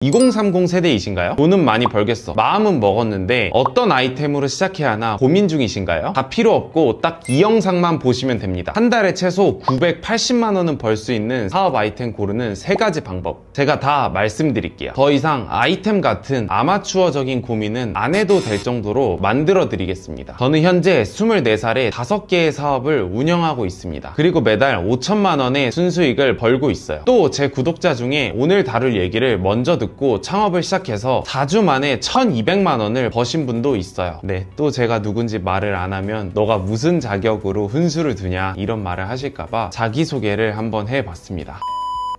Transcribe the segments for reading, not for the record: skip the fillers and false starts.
2030 세대이신가요? 돈은 많이 벌겠어, 마음은 먹었는데 어떤 아이템으로 시작해야 하나 고민 중이신가요? 다 필요 없고 딱 이 영상만 보시면 됩니다. 한 달에 최소 980만 원은 벌 수 있는 사업 아이템 고르는 3가지 방법, 제가 다 말씀드릴게요. 더 이상 아이템 같은 아마추어적인 고민은 안 해도 될 정도로 만들어 드리겠습니다. 저는 현재 24살에 5개의 사업을 운영하고 있습니다. 그리고 매달 5천만 원의 순수익을 벌고 있어요. 또 제 구독자 중에 오늘 다룰 얘기를 먼저 듣고 창업을 시작해서 4주 만에 1200만 원을 버신 분도 있어요. 네, 또 제가 누군지 말을 안 하면 너가 무슨 자격으로 훈수를 두냐 이런 말을 하실까봐 자기소개를 한번 해봤습니다.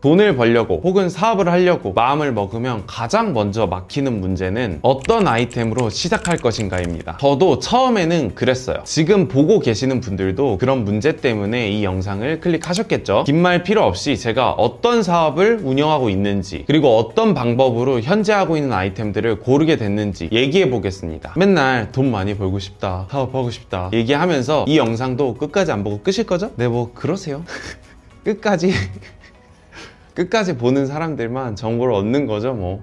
돈을 벌려고 혹은 사업을 하려고 마음을 먹으면 가장 먼저 막히는 문제는 어떤 아이템으로 시작할 것인가입니다. 저도 처음에는 그랬어요. 지금 보고 계시는 분들도 그런 문제 때문에 이 영상을 클릭하셨겠죠? 긴 말 필요 없이 제가 어떤 사업을 운영하고 있는지, 그리고 어떤 방법으로 현재 하고 있는 아이템들을 고르게 됐는지 얘기해 보겠습니다. 맨날 돈 많이 벌고 싶다, 사업하고 싶다 얘기하면서 이 영상도 끝까지 안 보고 끄실 거죠? 네, 뭐 그러세요. 끝까지 보는 사람들만 정보를 얻는 거죠, 뭐.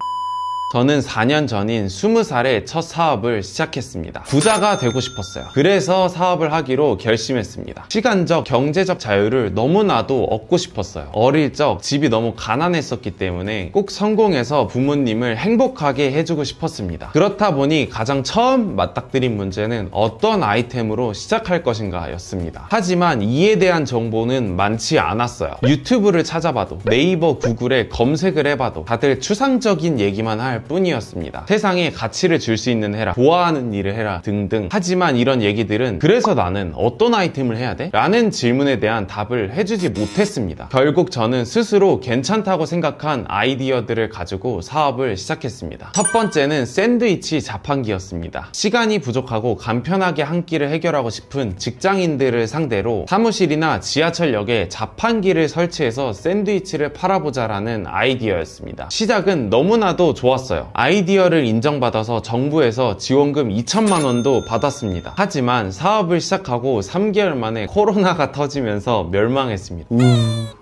저는 4년 전인 20살에 첫 사업을 시작했습니다. 부자가 되고 싶었어요. 그래서 사업을 하기로 결심했습니다. 시간적, 경제적 자유를 너무나도 얻고 싶었어요. 어릴 적 집이 너무 가난했었기 때문에 꼭 성공해서 부모님을 행복하게 해주고 싶었습니다. 그렇다 보니 가장 처음 맞닥뜨린 문제는 어떤 아이템으로 시작할 것인가 였습니다. 하지만 이에 대한 정보는 많지 않았어요. 유튜브를 찾아봐도, 네이버, 구글에 검색을 해봐도 다들 추상적인 얘기만 할 뿐이었습니다. 세상에 가치를 줄 수 있는 해라, 좋아하는 일을 해라 등등. 하지만 이런 얘기들은 그래서 나는 어떤 아이템을 해야 돼? 라는 질문에 대한 답을 해주지 못했습니다. 결국 저는 스스로 괜찮다고 생각한 아이디어들을 가지고 사업을 시작했습니다. 첫 번째는 샌드위치 자판기였습니다. 시간이 부족하고 간편하게 한 끼를 해결하고 싶은 직장인들을 상대로 사무실이나 지하철역에 자판기를 설치해서 샌드위치를 팔아보자라는 아이디어였습니다. 시작은 너무나도 좋았어요. 아이디어를 인정받아서 정부에서 지원금 2천만 원도 받았습니다. 하지만 사업을 시작하고 3개월 만에 코로나가 터지면서 멸망했습니다.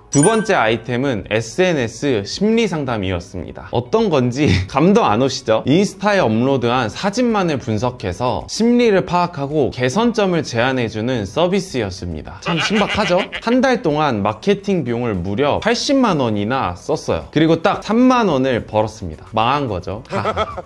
두 번째 아이템은 SNS 심리 상담이었습니다. 어떤 건지 감도 안 오시죠? 인스타에 업로드한 사진만을 분석해서 심리를 파악하고 개선점을 제안해주는 서비스였습니다. 참 신박하죠? 한 달 동안 마케팅 비용을 무려 80만 원이나 썼어요. 그리고 딱 3만 원을 벌었습니다. 망한 거죠.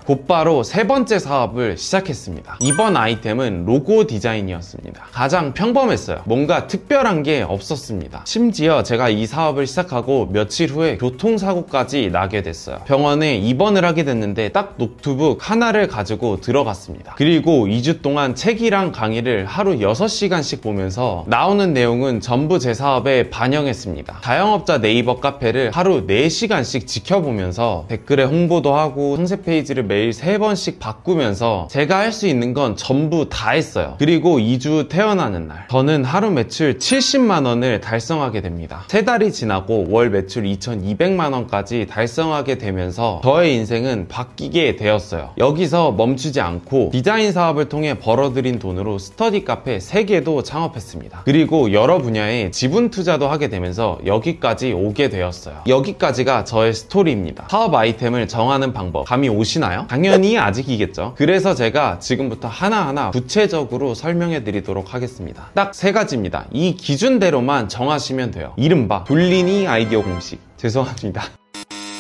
곧바로 세 번째 사업을 시작했습니다. 이번 아이템은 로고 디자인이었습니다. 가장 평범했어요. 뭔가 특별한 게 없었습니다. 심지어 제가 이 사업을 시작하고 며칠 후에 교통사고까지 나게 됐어요. 병원에 입원을 하게 됐는데 딱 노트북 하나를 가지고 들어갔습니다. 그리고 2주 동안 책이랑 강의를 하루 6시간씩 보면서 나오는 내용은 전부 제 사업에 반영했습니다. 자영업자 네이버 카페를 하루 4시간씩 지켜보면서 댓글에 홍보도 하고 상세 페이지를 매일 3번씩 바꾸면서 제가 할 수 있는 건 전부 다 했어요. 그리고 2주 태어나는 날 저는 하루 매출 70만 원을 달성하게 됩니다. 3달이 지나고 월 매출 2,200만 원까지 달성하게 되면서 저의 인생은 바뀌게 되었어요. 여기서 멈추지 않고 디자인 사업을 통해 벌어들인 돈으로 스터디 카페 3개도 창업했습니다. 그리고 여러 분야에 지분 투자도 하게 되면서 여기까지 오게 되었어요. 여기까지가 저의 스토리입니다. 사업 아이템을 정하는 방법 감이 오시나요? 당연히 아직이겠죠. 그래서 제가 지금부터 하나하나 구체적으로 설명해 드리도록 하겠습니다. 딱 3가지입니다. 이 기준대로만 정하시면 돼요. 이른바 돌리니 아이디어 공식. 죄송합니다.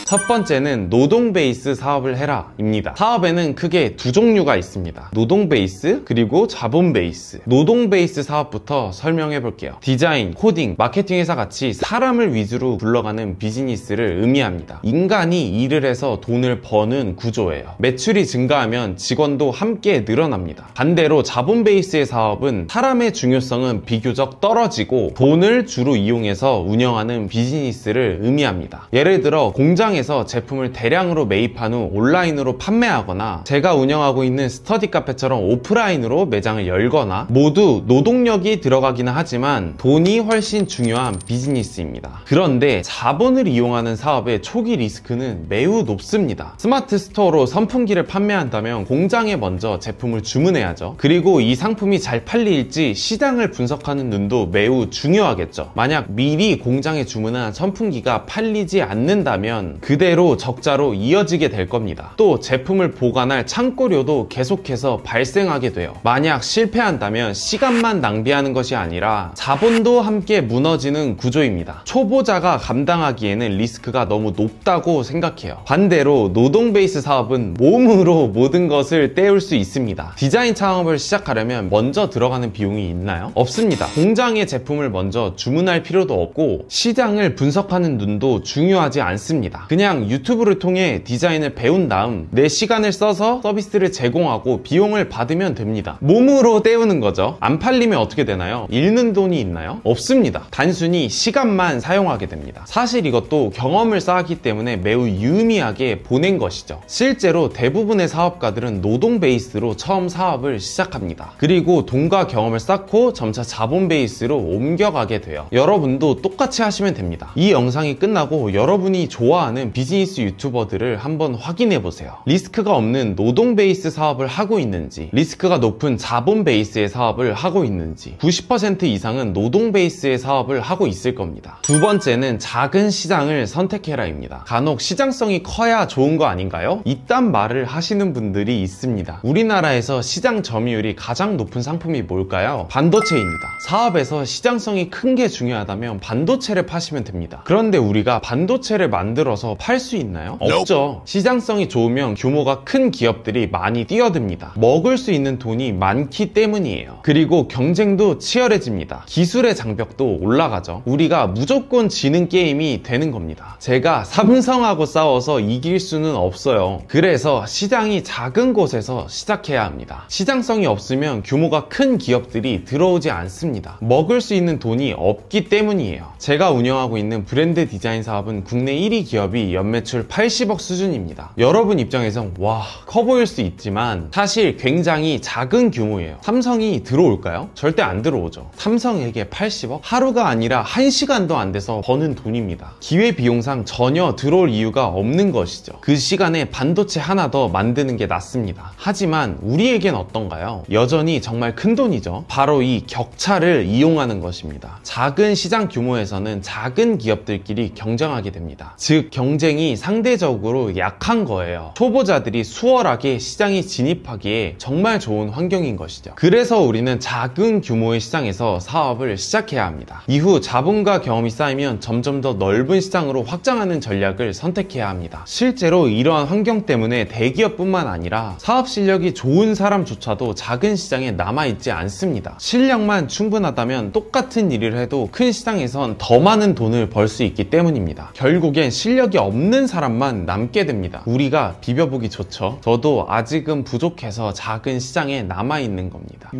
첫 번째는 노동 베이스 사업을 해라 입니다. 사업에는 크게 두 종류가 있습니다. 노동 베이스 그리고 자본 베이스. 노동 베이스 사업부터 설명해 볼게요. 디자인, 코딩, 마케팅 회사 같이 사람을 위주로 굴러가는 비즈니스를 의미합니다. 인간이 일을 해서 돈을 버는 구조예요. 매출이 증가하면 직원도 함께 늘어납니다. 반대로 자본 베이스의 사업은 사람의 중요성은 비교적 떨어지고 돈을 주로 이용해서 운영하는 비즈니스를 의미합니다. 예를 들어 공장에 제품을 대량으로 매입한 후 온라인으로 판매하거나 제가 운영하고 있는 스터디 카페처럼 오프라인으로 매장을 열거나 모두 노동력이 들어가기는 하지만 돈이 훨씬 중요한 비즈니스입니다. 그런데 자본을 이용하는 사업의 초기 리스크는 매우 높습니다. 스마트 스토어로 선풍기를 판매한다면 공장에 먼저 제품을 주문해야죠. 그리고 이 상품이 잘 팔릴지 시장을 분석하는 눈도 매우 중요하겠죠. 만약 미리 공장에 주문한 선풍기가 팔리지 않는다면 그대로 적자로 이어지게 될 겁니다. 또 제품을 보관할 창고료도 계속해서 발생하게 돼요. 만약 실패한다면 시간만 낭비하는 것이 아니라 자본도 함께 무너지는 구조입니다. 초보자가 감당하기에는 리스크가 너무 높다고 생각해요. 반대로 노동 베이스 사업은 몸으로 모든 것을 때울 수 있습니다. 디자인 창업을 시작하려면 먼저 들어가는 비용이 있나요? 없습니다. 공장의 제품을 먼저 주문할 필요도 없고 시장을 분석하는 눈도 중요하지 않습니다. 그냥 유튜브를 통해 디자인을 배운 다음 내 시간을 써서 서비스를 제공하고 비용을 받으면 됩니다. 몸으로 때우는 거죠. 안 팔리면 어떻게 되나요? 잃는 돈이 있나요? 없습니다. 단순히 시간만 사용하게 됩니다. 사실 이것도 경험을 쌓았기 때문에 매우 유의미하게 보낸 것이죠. 실제로 대부분의 사업가들은 노동 베이스로 처음 사업을 시작합니다. 그리고 돈과 경험을 쌓고 점차 자본 베이스로 옮겨가게 돼요. 여러분도 똑같이 하시면 됩니다. 이 영상이 끝나고 여러분이 좋아하는 비즈니스 유튜버들을 한번 확인해 보세요. 리스크가 없는 노동 베이스 사업을 하고 있는지, 리스크가 높은 자본 베이스의 사업을 하고 있는지, 90% 이상은 노동 베이스의 사업을 하고 있을 겁니다. 두 번째는 작은 시장을 선택해라입니다. 간혹 시장성이 커야 좋은 거 아닌가요? 이딴 말을 하시는 분들이 있습니다. 우리나라에서 시장 점유율이 가장 높은 상품이 뭘까요? 반도체입니다. 사업에서 시장성이 큰 게 중요하다면 반도체를 파시면 됩니다. 그런데 우리가 반도체를 만들어서 팔 수 있나요? 없죠. 시장성이 좋으면 규모가 큰 기업들이 많이 뛰어듭니다. 먹을 수 있는 돈이 많기 때문이에요. 그리고 경쟁도 치열해집니다. 기술의 장벽도 올라가죠. 우리가 무조건 지는 게임이 되는 겁니다. 제가 삼성하고 싸워서 이길 수는 없어요. 그래서 시장이 작은 곳에서 시작해야 합니다. 시장성이 없으면 규모가 큰 기업들이 들어오지 않습니다. 먹을 수 있는 돈이 없기 때문이에요. 제가 운영하고 있는 브랜드 디자인 사업은 국내 1위 기업이 연매출 80억 수준입니다. 여러분 입장에선 와, 커 보일 수 있지만 사실 굉장히 작은 규모예요. 삼성이 들어올까요? 절대 안 들어오죠. 삼성에게 80억? 하루가 아니라 1시간도 안 돼서 버는 돈입니다. 기회비용상 전혀 들어올 이유가 없는 것이죠. 그 시간에 반도체 하나 더 만드는 게 낫습니다. 하지만 우리에겐 어떤가요? 여전히 정말 큰 돈이죠. 바로 이 격차를 이용하는 것입니다. 작은 시장 규모에서는 작은 기업들끼리 경쟁하게 됩니다. 즉 경쟁이 상대적으로 약한 거예요. 초보자들이 수월하게 시장에 진입하기에 정말 좋은 환경인 것이죠. 그래서 우리는 작은 규모의 시장에서 사업을 시작해야 합니다. 이후 자본과 경험이 쌓이면 점점 더 넓은 시장으로 확장하는 전략을 선택해야 합니다. 실제로 이러한 환경 때문에 대기업뿐만 아니라 사업 실력이 좋은 사람조차도 작은 시장에 남아있지 않습니다. 실력만 충분하다면 똑같은 일을 해도 큰 시장에선 더 많은 돈을 벌 수 있기 때문입니다. 결국엔 실력이 없는 사람만 남게 됩니다. 우리가 비벼보기 좋죠. 저도 아직은 부족해서 작은 시장에 남아있는 겁니다.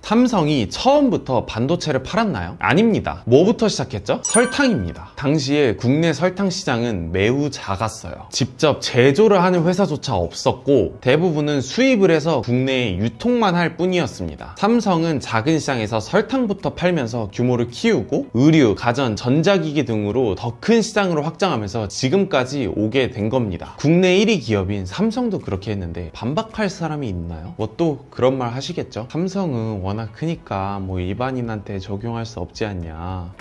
삼성이 처음부터 반도체를 팔았나요? 아닙니다. 뭐부터 시작했죠? 설탕입니다. 당시에 국내 설탕 시장은 매우 작았어요. 직접 제조를 하는 회사조차 없었고 대부분은 수입을 해서 국내에 유통만 할 뿐이었습니다. 삼성은 작은 시장에서 설탕부터 팔면서 규모를 키우고 의류, 가전, 전자기기 등으로 더 큰 시장으로 확장하면서 지금까지 오게 된 겁니다. 국내 1위 기업인 삼성도 그렇게 했는데 반박할 사람이 있나요? 뭐 또 그런 말 하시겠죠? 삼성은 워낙 크니까 뭐 일반인한테 적용할 수 없지 않냐.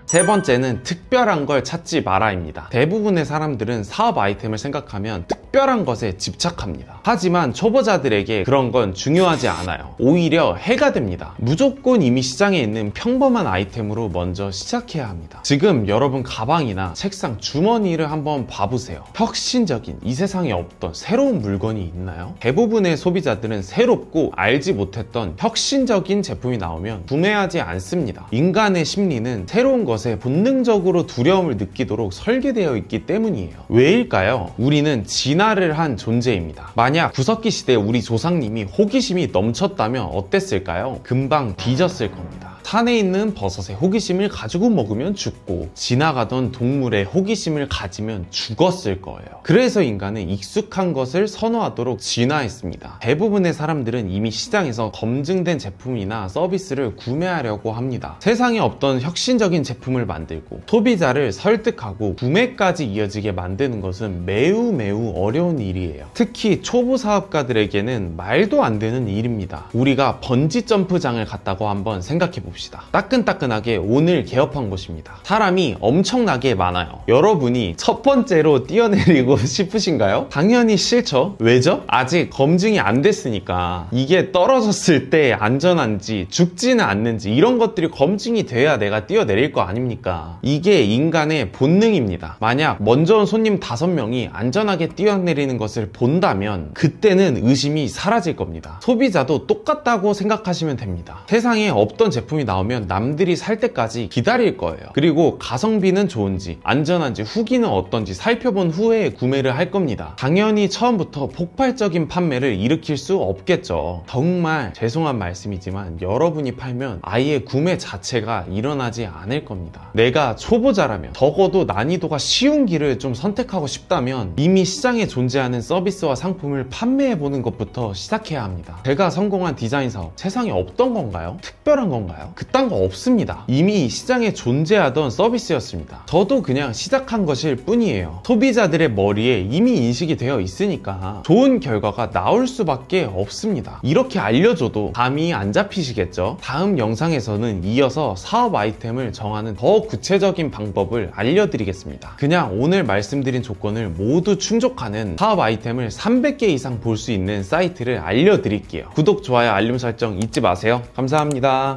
세 번째는 특별한 걸 찾지 마라입니다. 대부분의 사람들은 사업 아이템을 생각하면 특별한 것에 집착합니다. 하지만 초보자들에게 그런 건 중요하지 않아요. 오히려 해가 됩니다. 무조건 이미 시장에 있는 평범한 아이템으로 먼저 시작해야 합니다. 지금 여러분 가방이나 책상, 주머니를 한번 봐보세요. 혁신적인, 이 세상에 없던 새로운 물건이 있나요? 대부분의 소비자들은 새롭고 알지 못했던 혁신적인 제품이 나오면 구매하지 않습니다. 인간의 심리는 새로운 것에 본능적으로 두려움을 느끼도록 설계되어 있기 때문이에요. 왜일까요? 우리는 진화를 한 존재입니다. 만약 구석기 시대에 우리 조상님이 호기심이 넘쳤다면 어땠을까요? 금방 뒤졌을 겁니다. 산에 있는 버섯에 호기심을 가지고 먹으면 죽고 지나가던 동물의 호기심을 가지면 죽었을 거예요. 그래서 인간은 익숙한 것을 선호하도록 진화했습니다. 대부분의 사람들은 이미 시장에서 검증된 제품이나 서비스를 구매하려고 합니다. 세상에 없던 혁신적인 제품을 만들고 소비자를 설득하고 구매까지 이어지게 만드는 것은 매우 어려운 일이에요. 특히 초보 사업가들에게는 말도 안 되는 일입니다. 우리가 번지 점프장을 갔다고 한번 생각해 봅시다. 봅시다. 따끈따끈하게 오늘 개업한 곳입니다. 사람이 엄청나게 많아요. 여러분이 첫 번째로 뛰어내리고 싶으신가요? 당연히 싫죠. 왜죠? 아직 검증이 안 됐으니까. 이게 떨어졌을 때 안전한지 죽지는 않는지 이런 것들이 검증이 돼야 내가 뛰어내릴 거 아닙니까? 이게 인간의 본능입니다. 만약 먼저 온 손님 5명이 안전하게 뛰어내리는 것을 본다면 그때는 의심이 사라질 겁니다. 소비자도 똑같다고 생각하시면 됩니다. 세상에 없던 제품이 나오면 남들이 살 때까지 기다릴 거예요. 그리고 가성비는 좋은지 안전한지 후기는 어떤지 살펴본 후에 구매를 할 겁니다. 당연히 처음부터 폭발적인 판매를 일으킬 수 없겠죠. 정말 죄송한 말씀이지만 여러분이 팔면 아예 구매 자체가 일어나지 않을 겁니다. 내가 초보자라면 적어도 난이도가 쉬운 길을 좀 선택하고 싶다면 이미 시장에 존재하는 서비스와 상품을 판매해보는 것부터 시작해야 합니다. 제가 성공한 디자인 사업 세상에 없던 건가요? 특별한 건가요? 그딴 거 없습니다. 이미 시장에 존재하던 서비스였습니다. 저도 그냥 시작한 것일 뿐이에요. 소비자들의 머리에 이미 인식이 되어 있으니까 좋은 결과가 나올 수밖에 없습니다. 이렇게 알려줘도 감이 안 잡히시겠죠? 다음 영상에서는 이어서 사업 아이템을 정하는 더 구체적인 방법을 알려드리겠습니다. 그냥 오늘 말씀드린 조건을 모두 충족하는 사업 아이템을 300개 이상 볼 수 있는 사이트를 알려드릴게요. 구독, 좋아요, 알림 설정 잊지 마세요. 감사합니다.